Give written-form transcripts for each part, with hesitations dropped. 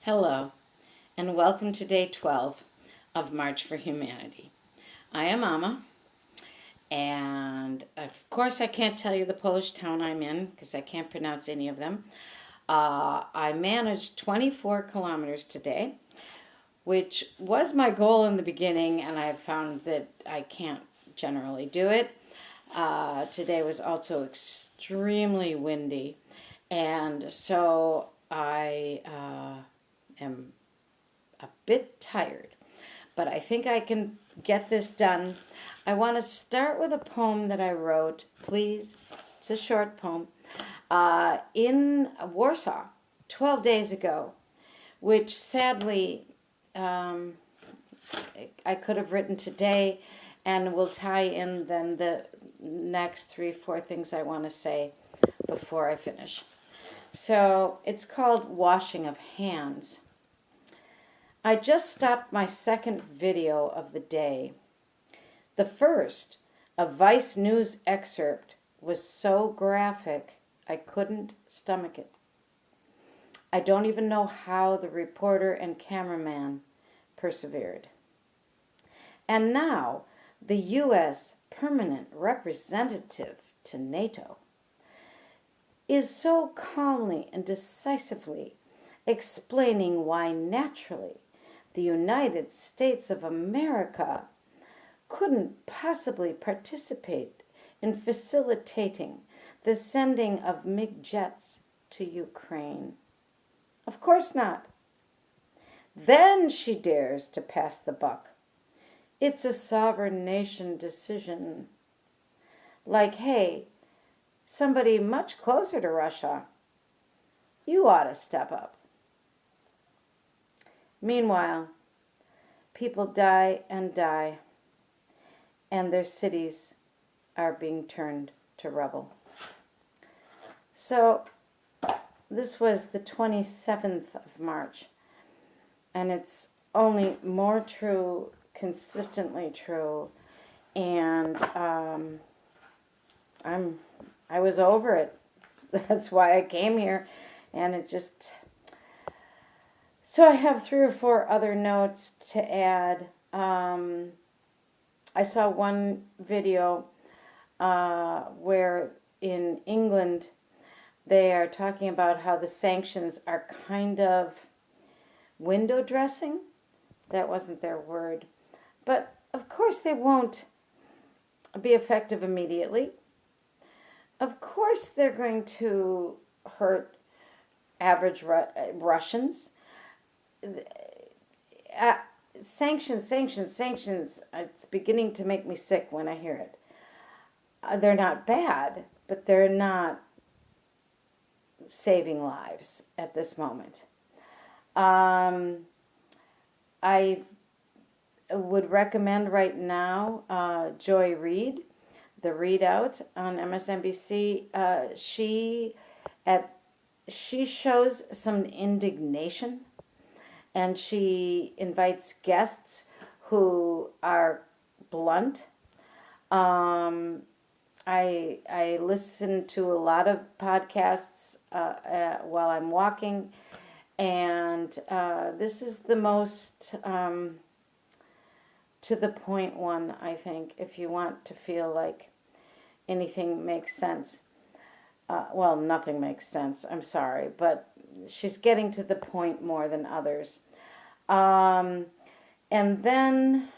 Hello, and welcome to day 12 of March for Humanity. I am Mama, and of course I can't tell you the Polish town I'm in because I can't pronounce any of them. I managed 24 kilometers today, which was my goal in the beginning, and I found that I can't generally do it. Today was also extremely windy, and so I am a bit tired, but I think I can get this done. I want to start with a poem that I wrote, please. It's a short poem, in Warsaw 12 days ago, which sadly I could have written today and will tie in then the next 3-4 things I want to say before I finish. So it's called Washing of Hands. I just stopped my second video of the day. The first, a Vice News excerpt, was so graphic I couldn't stomach it. I don't even know how the reporter and cameraman persevered. And now, the U.S. permanent representative to NATO is so calmly and decisively explaining why naturally the United States of America couldn't possibly participate in facilitating the sending of MiG jets to Ukraine. Of course not. Then she dares to pass the buck. It's a sovereign nation decision. Like, hey, somebody much closer to Russia, you ought to step up. Meanwhile, people die, and their cities are being turned to rubble. So, this was the 27th of March, and it's only more true, consistently true, and I was over it. That's why I came here, and it just... So I have 3 or 4 other notes to add. I saw one video where in England they are talking about how the sanctions are kind of window dressing. That wasn't their word. But of course they won't be effective immediately. Of course they're going to hurt average Russians. Sanctions. It's beginning to make me sick when I hear it. They're not bad, but they're not saving lives at this moment. I would recommend right now Joy Reid, the Readout on MSNBC. She shows some indignation, and she invites guests who are blunt. I listen to a lot of podcasts while I'm walking, and this is the most to the point one, I think, if you want to feel like anything makes sense. Well, nothing makes sense, I'm sorry, but she's getting to the point more than others. And then,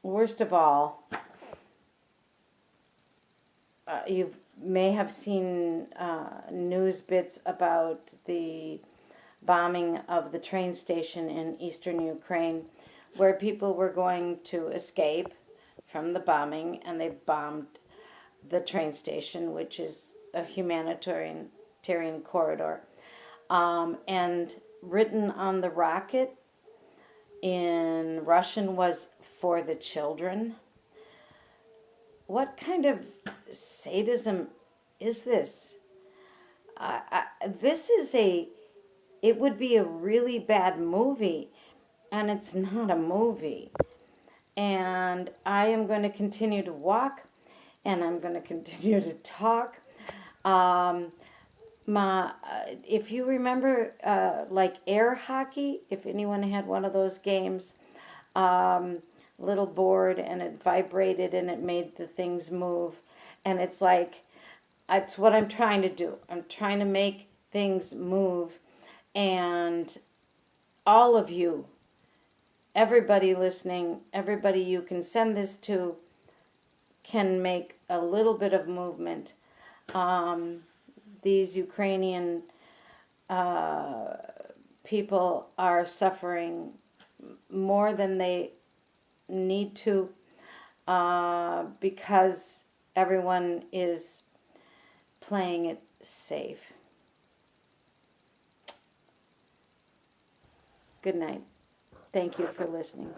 worst of all, you may have seen news bits about the bombing of the train station in eastern Ukraine, where people were going to escape from the bombing, and they bombed the train station, which is a humanitarian corridor. And written on the rocket in Russian was "for the children." What kind of sadism is this? It would be a really bad movie, and it's not a movie. And I am going to continue to walk, and I'm going to continue to talk. If you remember, like air hockey, if anyone had one of those games, um, little board and it vibrated and it made the things move. And it's like, it's what I'm trying to do. I'm trying to make things move. And all of you, everybody listening, everybody you can send this to, can make a little bit of movement. These Ukrainian people are suffering more than they need to because everyone is playing it safe. Good night. Thank you for listening.